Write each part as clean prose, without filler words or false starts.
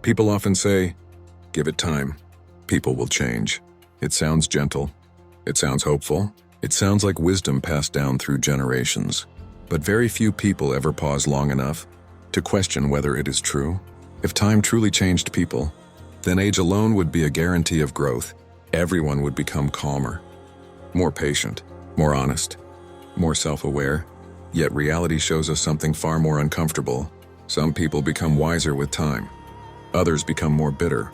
People often say, give it time. People will change. It sounds gentle. It sounds hopeful. It sounds like wisdom passed down through generations. But very few people ever pause long enough to question whether it is true. If time truly changed people, then age alone would be a guarantee of growth. Everyone would become calmer, more patient, more honest, more self-aware. Yet reality shows us something far more uncomfortable. Some people become wiser with time. Others become more bitter.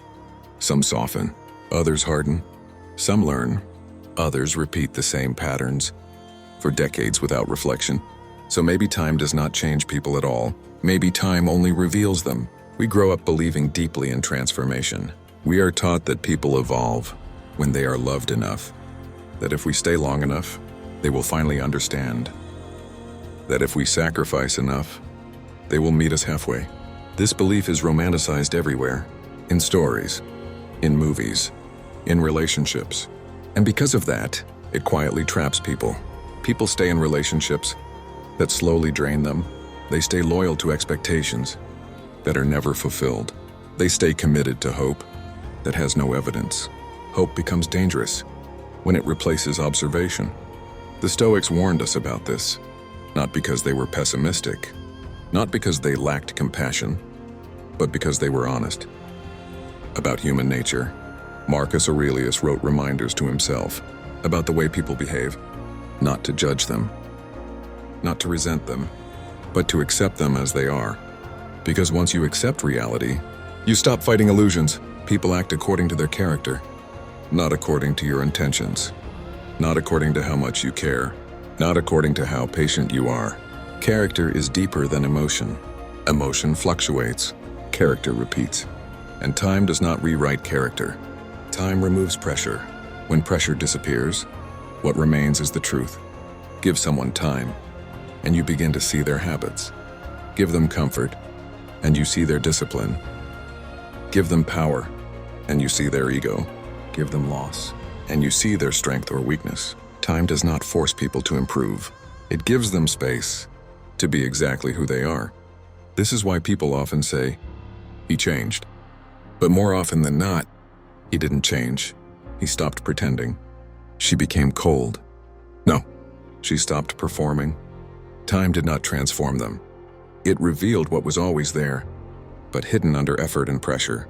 Some soften. Others harden. Some learn. Others repeat the same patterns for decades without reflection. So maybe time does not change people at all. Maybe time only reveals them. We grow up believing deeply in transformation. We are taught that people evolve when they are loved enough, that if we stay long enough, they will finally understand, that if we sacrifice enough, they will meet us halfway. This belief is romanticized everywhere, in stories, in movies, in relationships. And because of that, it quietly traps people. People stay in relationships that slowly drain them. They stay loyal to expectations that are never fulfilled. They stay committed to hope that has no evidence. Hope becomes dangerous when it replaces observation. The Stoics warned us about this, not because they were pessimistic, not because they lacked compassion, but because they were honest about human nature. Marcus Aurelius wrote reminders to himself about the way people behave, not to judge them, not to resent them, but to accept them as they are. Because once you accept reality, you stop fighting illusions. People act according to their character, not according to your intentions, not according to how much you care, not according to how patient you are. Character is deeper than emotion. Emotion fluctuates. Character repeats. And time does not rewrite character. Time removes pressure. When pressure disappears, what remains is the truth. Give someone time, and you begin to see their habits. Give them comfort, and you see their discipline. Give them power, and you see their ego. Give them loss, and you see their strength or weakness. Time does not force people to improve. It gives them space to be exactly who they are. This is why people often say, he changed. But more often than not, he didn't change. He stopped pretending. She became cold. No, she stopped performing. Time did not transform them. It revealed what was always there, but hidden under effort and pressure.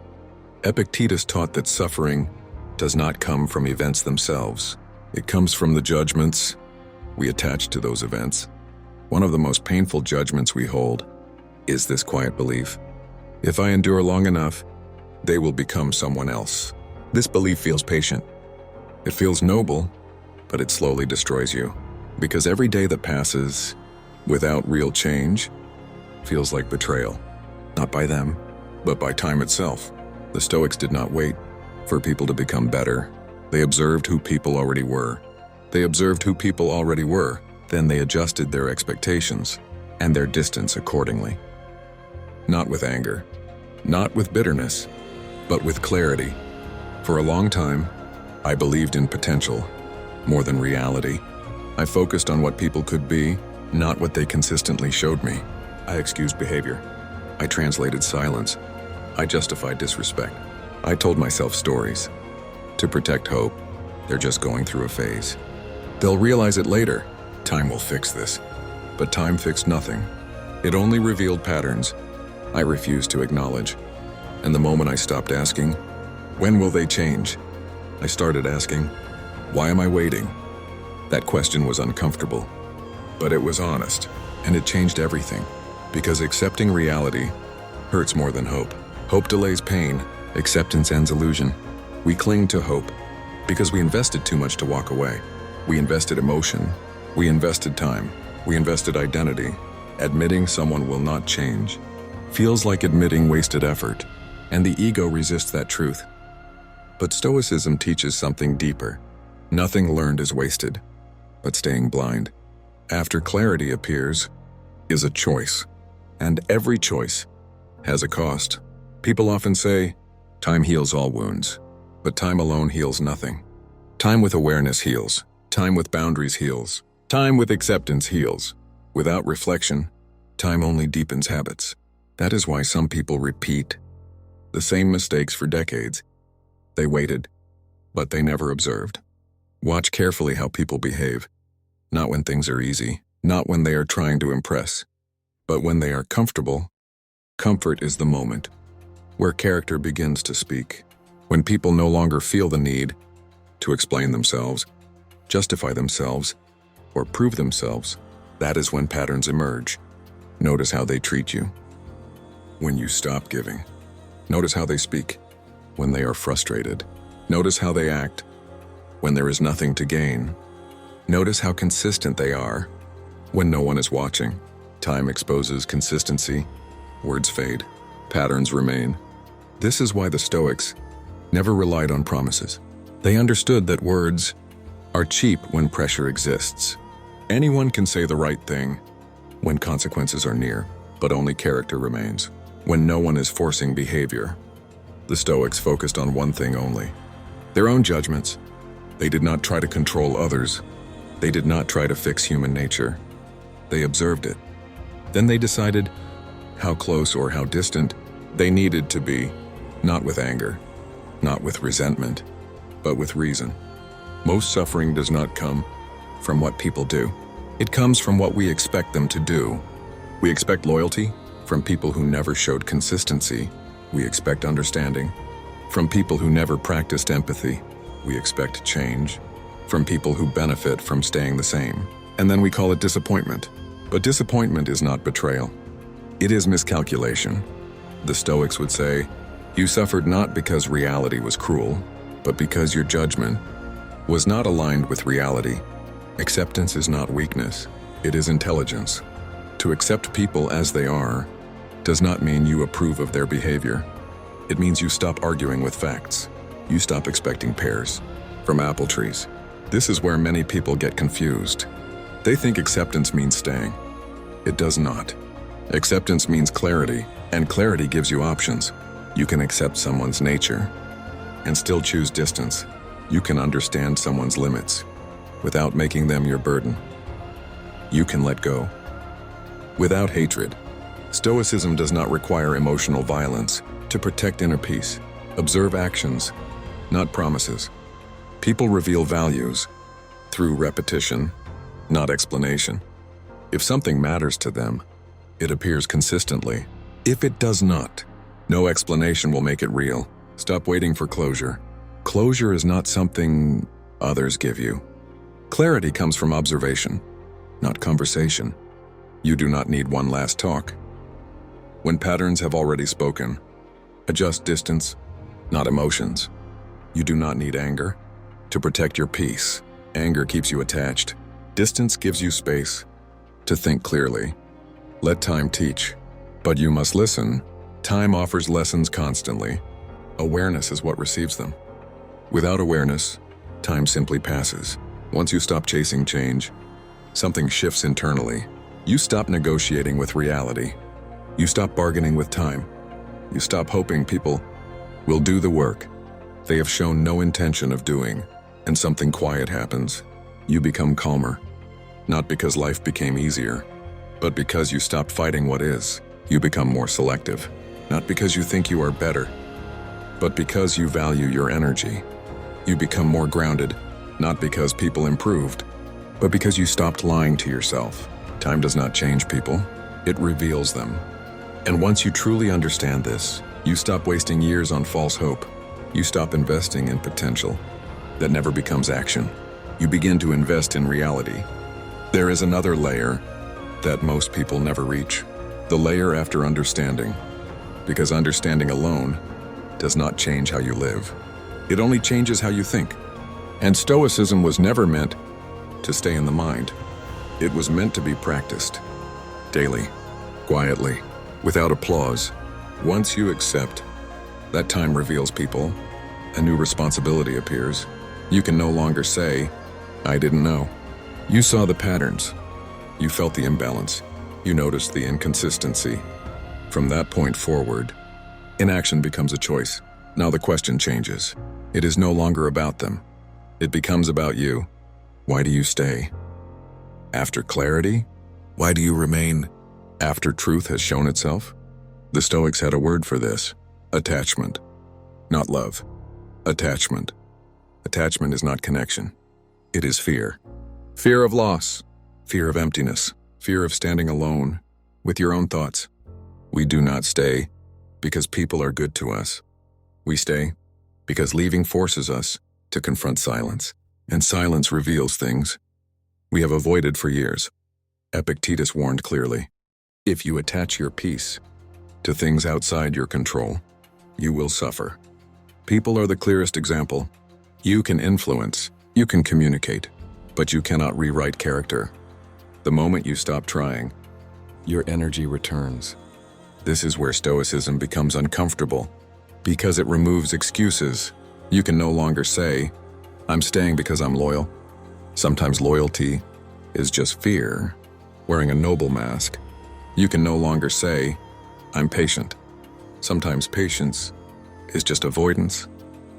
Epictetus taught that suffering does not come from events themselves. It comes from the judgments we attach to those events. One of the most painful judgments we hold is this quiet belief: if I endure long enough, they will become someone else. This belief feels patient. It feels noble, but it slowly destroys you. Because every day that passes without real change feels like betrayal. Not by them, but by time itself. The Stoics did not wait for people to become better. They observed who people already were. Then they adjusted their expectations and their distance accordingly. Not with anger, not with bitterness, but with clarity. For a long time, I believed in potential more than reality. I focused on what people could be, not what they consistently showed me. I excused behavior. I translated silence. I justified disrespect. I told myself stories to protect hope. They're just going through a phase. They'll realize it later. Time will fix this. But time fixed nothing. It only revealed patterns I refused to acknowledge. And the moment I stopped asking, when will they change? I started asking, why am I waiting? That question was uncomfortable, but it was honest, and it changed everything. Because accepting reality hurts more than hope. Hope delays pain. Acceptance ends illusion. We cling to hope because we invested too much to walk away. We invested emotion. We invested time. We invested identity. Admitting someone will not change feels like admitting wasted effort, and the ego resists that truth. But Stoicism teaches something deeper. Nothing learned is wasted, but staying blind after clarity appears is a choice, and every choice has a cost. People often say, time heals all wounds, but time alone heals nothing. Time with awareness heals. Time with boundaries heals. Time with acceptance heals. Without reflection, time only deepens habits. That is why some people repeat the same mistakes for decades. They waited, but they never observed. Watch carefully how people behave, not when things are easy, not when they are trying to impress, but when they are comfortable. Comfort is the moment where character begins to speak. When people no longer feel the need to explain themselves, justify themselves, or prove themselves, that is when patterns emerge. Notice how they treat you. When you stop giving, notice how they speak. When they are frustrated, notice how they act. When there is nothing to gain, notice how consistent they are. When no one is watching, time exposes consistency. Words fade, patterns remain. This is why the Stoics never relied on promises. They understood that words are cheap when pressure exists. Anyone can say the right thing when consequences are near, but only character remains when no one is forcing behavior. The Stoics focused on one thing only: their own judgments. They did not try to control others. They did not try to fix human nature. They observed it. Then they decided how close or how distant they needed to be, not with anger, not with resentment, but with reason. Most suffering does not come from what people do. It comes from what we expect them to do. We expect loyalty from people who never showed consistency. We expect understanding from people who never practiced empathy. We expect change from people who benefit from staying the same. And then we call it disappointment. But disappointment is not betrayal. It is miscalculation. The Stoics would say, you suffered not because reality was cruel, but because your judgment was not aligned with reality. Acceptance is not weakness, it is intelligence. To accept people as they are does not mean you approve of their behavior. It means you stop arguing with facts. You stop expecting pears from apple trees. This is where many people get confused. They think acceptance means staying. It does not. Acceptance means clarity, and clarity gives you options. You can accept someone's nature and still choose distance. You can understand someone's limits without making them your burden. You can let go without hatred. Stoicism does not require emotional violence to protect inner peace. Observe actions, not promises. People reveal values through repetition, not explanation. If something matters to them, it appears consistently. If it does not, no explanation will make it real. Stop waiting for closure. Closure is not something others give you. Clarity comes from observation, not conversation. You do not need one last talk. When patterns have already spoken, adjust distance, not emotions. You do not need anger to protect your peace. Anger keeps you attached. Distance gives you space to think clearly. Let time teach, but you must listen. Time offers lessons constantly. Awareness is what receives them. Without awareness, time simply passes. Once you stop chasing change, something shifts internally. You stop negotiating with reality. You stop bargaining with time. You stop hoping people will do the work they have shown no intention of doing, and something quiet happens. You become calmer, not because life became easier, but because you stopped fighting what is. You become more selective, not because you think you are better, but because you value your energy. You become more grounded, not because people improved, but because you stopped lying to yourself. Time does not change people, it reveals them. And once you truly understand this, you stop wasting years on false hope. You stop investing in potential that never becomes action. You begin to invest in reality. There is another layer that most people never reach, the layer after understanding, because understanding alone does not change how you live. It only changes how you think. And Stoicism was never meant to stay in the mind. It was meant to be practiced daily, quietly, without applause. Once you accept that time reveals people, a new responsibility appears. You can no longer say, I didn't know. You saw the patterns. You felt the imbalance. You noticed the inconsistency. From that point forward, inaction becomes a choice. Now the question changes. It is no longer about them. It becomes about you. Why do you stay? After clarity? Why do you remain? After truth has shown itself? The Stoics had a word for this. Attachment. Not love. Attachment. Attachment is not connection. It is fear. Fear of loss. Fear of emptiness. Fear of standing alone with your own thoughts. We do not stay because people are good to us. We stay because leaving forces us to confront silence, and silence reveals things we have avoided for years. Epictetus warned clearly, if you attach your peace to things outside your control, you will suffer. People are the clearest example. You can influence, you can communicate, but you cannot rewrite character. The moment you stop trying, your energy returns. This is where Stoicism becomes uncomfortable, because it removes excuses. You can no longer say, I'm staying because I'm loyal. Sometimes loyalty is just fear, wearing a noble mask. You can no longer say, I'm patient. Sometimes patience is just avoidance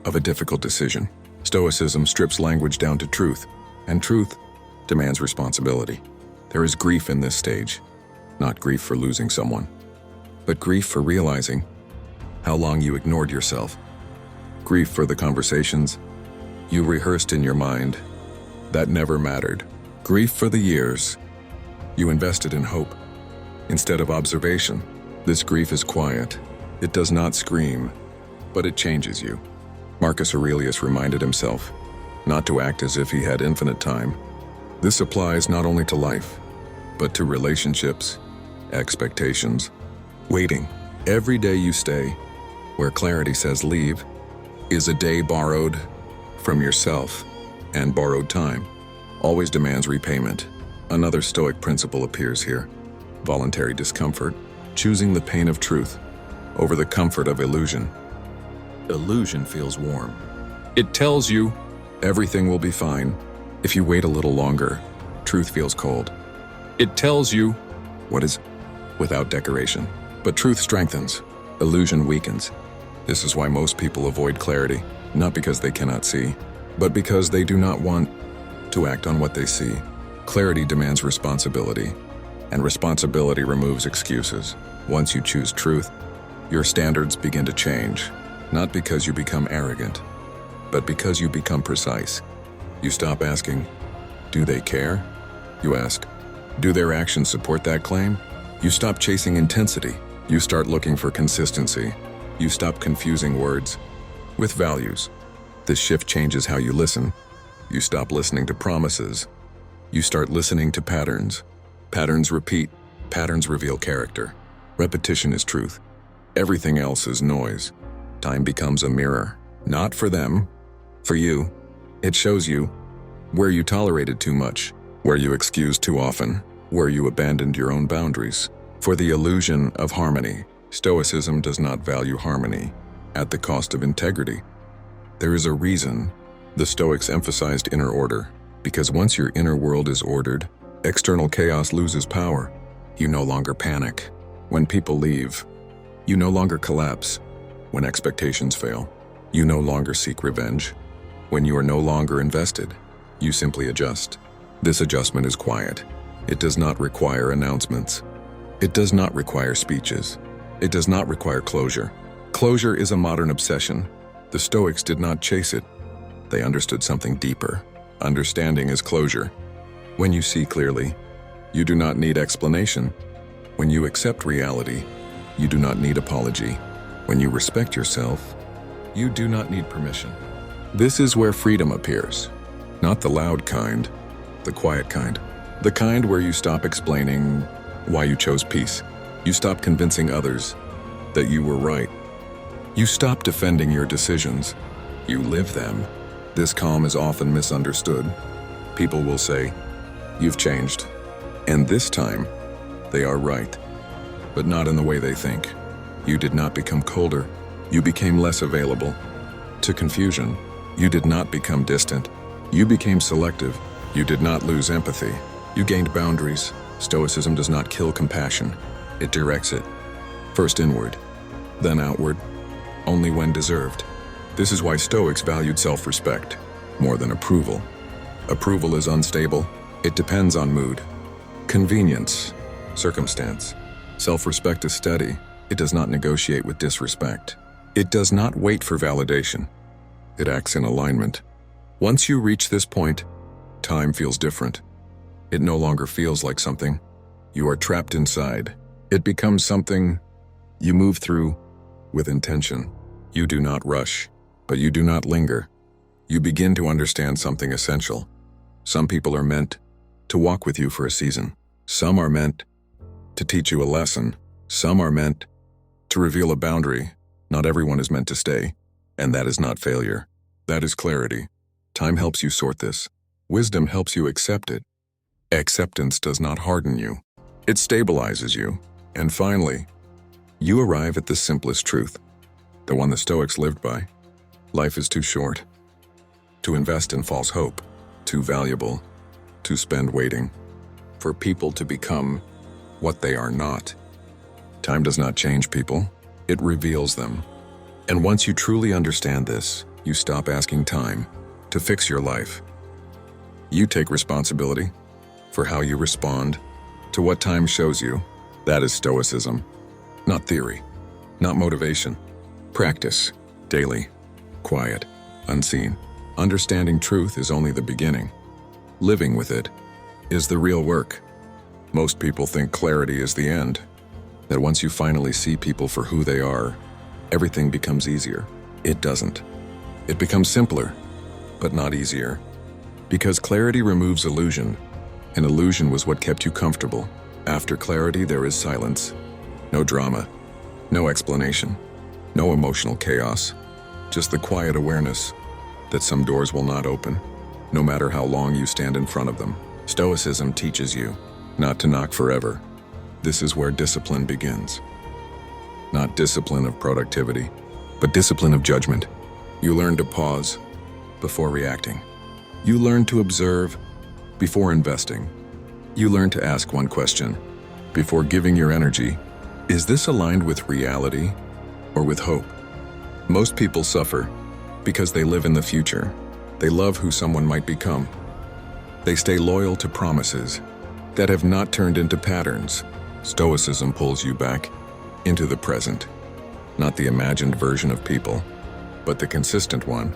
of a difficult decision. Stoicism strips language down to truth, and truth demands responsibility. There is grief in this stage, not grief for losing someone, but grief for realizing how long you ignored yourself. Grief for the conversations you rehearsed in your mind that never mattered. Grief for the years you invested in hope instead of observation. This grief is quiet. It does not scream, but it changes you. Marcus Aurelius reminded himself not to act as if he had infinite time. This applies not only to life, but to relationships, expectations, waiting. Every day you stay where clarity says leave is a day borrowed from yourself, and borrowed time always demands repayment. Another Stoic principle appears here: voluntary discomfort, choosing the pain of truth over the comfort of illusion. Illusion feels warm. It tells you everything will be fine if you wait a little longer. Truth feels cold. It tells you what is without decoration. But truth strengthens, illusion weakens. This is why most people avoid clarity, not because they cannot see, but because they do not want to act on what they see. Clarity demands responsibility, and responsibility removes excuses. Once you choose truth, your standards begin to change, not because you become arrogant, but because you become precise. You stop asking, do they care? You ask, do their actions support that claim? You stop chasing intensity. You start looking for consistency. You stop confusing words with values. This shift changes how you listen. You stop listening to promises. You start listening to patterns. Patterns repeat. Patterns reveal character. Repetition is truth. Everything else is noise. Time becomes a mirror. Not for them, for you. It shows you where you tolerated too much, where you excused too often, where you abandoned your own boundaries. For the illusion of harmony, Stoicism does not value harmony at the cost of integrity. There is a reason the Stoics emphasized inner order, because once your inner world is ordered, external chaos loses power. You no longer panic when people leave. You no longer collapse when expectations fail. You no longer seek revenge when you are no longer invested. You simply adjust. This adjustment is quiet. It does not require announcements. It does not require speeches. It does not require closure. Closure is a modern obsession. The Stoics did not chase it. They understood something deeper. Understanding is closure. When you see clearly, you do not need explanation. When you accept reality, you do not need apology. When you respect yourself, you do not need permission. This is where freedom appears. Not the loud kind, the quiet kind. The kind where you stop explaining why you chose peace. You stop convincing others that you were right. You stop defending your decisions. You live them. This calm is often misunderstood. People will say, you've changed. And this time, they are right. But not in the way they think. You did not become colder. You became less available to confusion. You did not become distant. You became selective. You did not lose empathy. You gained boundaries. Stoicism does not kill compassion. It directs it. First inward, then outward, only when deserved. This is why Stoics valued self-respect more than approval. Approval is unstable. It depends on mood, convenience, circumstance. Self-respect is steady. It does not negotiate with disrespect. It does not wait for validation. It acts in alignment. Once you reach this point, time feels different. It no longer feels like something you are trapped inside. It becomes something you move through with intention. You do not rush, but you do not linger. You begin to understand something essential. Some people are meant to walk with you for a season. Some are meant to teach you a lesson. Some are meant to reveal a boundary. Not everyone is meant to stay, and that is not failure. That is clarity. Time helps you sort this. Wisdom helps you accept it. Acceptance does not harden you. It stabilizes you. And finally, you arrive at the simplest truth, the one the Stoics lived by. Life is too short to invest in false hope, too valuable to spend waiting for people to become what they are not. Time does not change people, it reveals them. And once you truly understand this, you stop asking time to fix your life. You take responsibility for how you respond to what time shows you. That is Stoicism. Not theory, not motivation. Practice, daily, quiet, unseen. Understanding truth is only the beginning. Living with it is the real work. Most people think clarity is the end, that once you finally see people for who they are, everything becomes easier. It doesn't. It becomes simpler, but not easier. Because clarity removes illusion, and illusion was what kept you comfortable. After clarity, there is silence. No drama, no explanation, no emotional chaos, just the quiet awareness that some doors will not open, no matter how long you stand in front of them. Stoicism teaches you not to knock forever. This is where discipline begins. Not discipline of productivity, but discipline of judgment. You learn to pause before reacting. You learn to observe before investing. You learn to ask one question before giving your energy. Is this aligned with reality or with hope? Most people suffer because they live in the future. They love who someone might become. They stay loyal to promises that have not turned into patterns. Stoicism pulls you back into the present, not the imagined version of people, but the consistent one.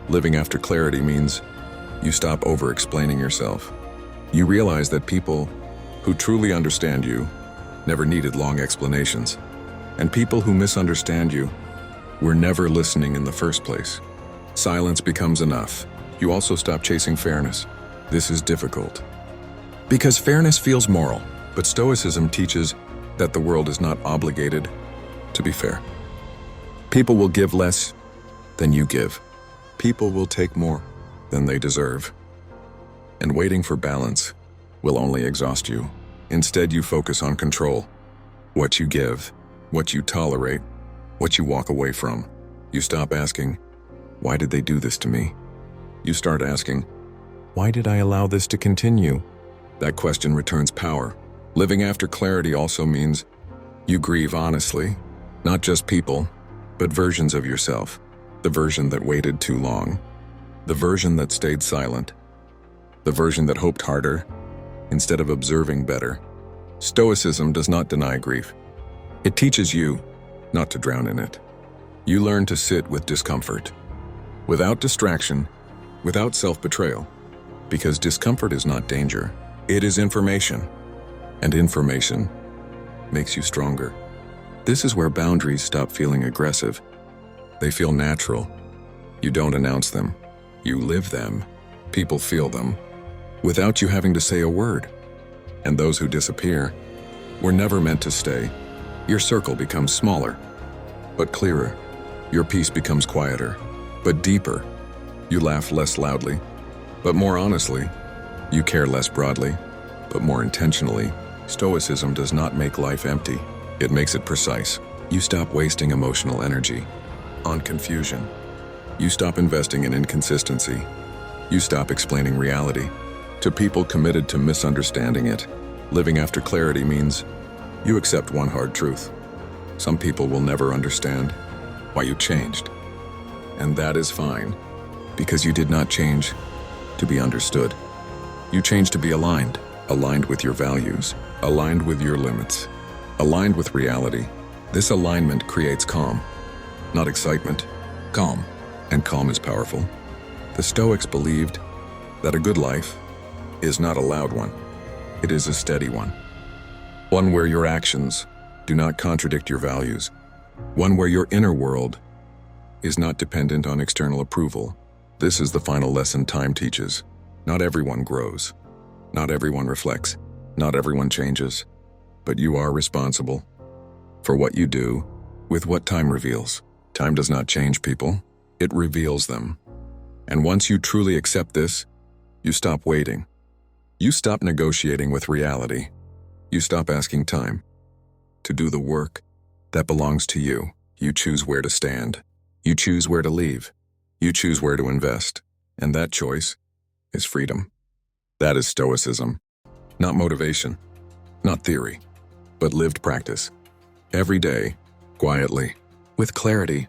Living after clarity means you stop over-explaining yourself. You realize that people who truly understand you never needed long explanations, and people who misunderstand you were never listening in the first place. Silence becomes enough. You also stop chasing fairness. This is difficult, because fairness feels moral, but Stoicism teaches that the world is not obligated to be fair. People will give less than you give. People will take more than they deserve. And waiting for balance will only exhaust you. Instead, you focus on control. What you give, what you tolerate, what you walk away from. You stop asking, why did they do this to me? You start asking, why did I allow this to continue? That question returns power. Living after clarity also means you grieve honestly, not just people, but versions of yourself. The version that waited too long, the version that stayed silent, the version that hoped harder instead of observing better. Stoicism does not deny grief. It teaches you not to drown in it. You learn to sit with discomfort, without distraction, without self-betrayal, because discomfort is not danger, it is information, and information makes you stronger. This is where boundaries stop feeling aggressive. They feel natural. You don't announce them. You live them. People feel them, without you having to say a word. And those who disappear were never meant to stay. Your circle becomes smaller, but clearer. Your peace becomes quieter, but deeper. You laugh less loudly, but more honestly. You care less broadly, but more intentionally. Stoicism does not make life empty. It makes it precise. You stop wasting emotional energy on confusion. You stop investing in inconsistency. You stop explaining reality to people committed to misunderstanding it. Living after clarity means you accept one hard truth. Some people will never understand why you changed. And that is fine, because you did not change to be understood. You changed to be aligned with your values, aligned with your limits, aligned with reality. This alignment creates calm. not excitement. Calm. And calm is powerful. The Stoics believed that a good life is not a loud one. It is a steady one. One where your actions do not contradict your values. One where your inner world is not dependent on external approval. This is the final lesson time teaches. Not everyone grows. Not everyone reflects. Not everyone changes. But you are responsible for what you do with what time reveals. Time does not change people. It reveals them. And once you truly accept this, you stop waiting. You stop negotiating with reality. You stop asking time to do the work that belongs to you. You choose where to stand. You choose where to leave. You choose where to invest. And that choice is freedom. That is Stoicism. Not motivation, not theory, but lived practice. Every day, quietly, with clarity,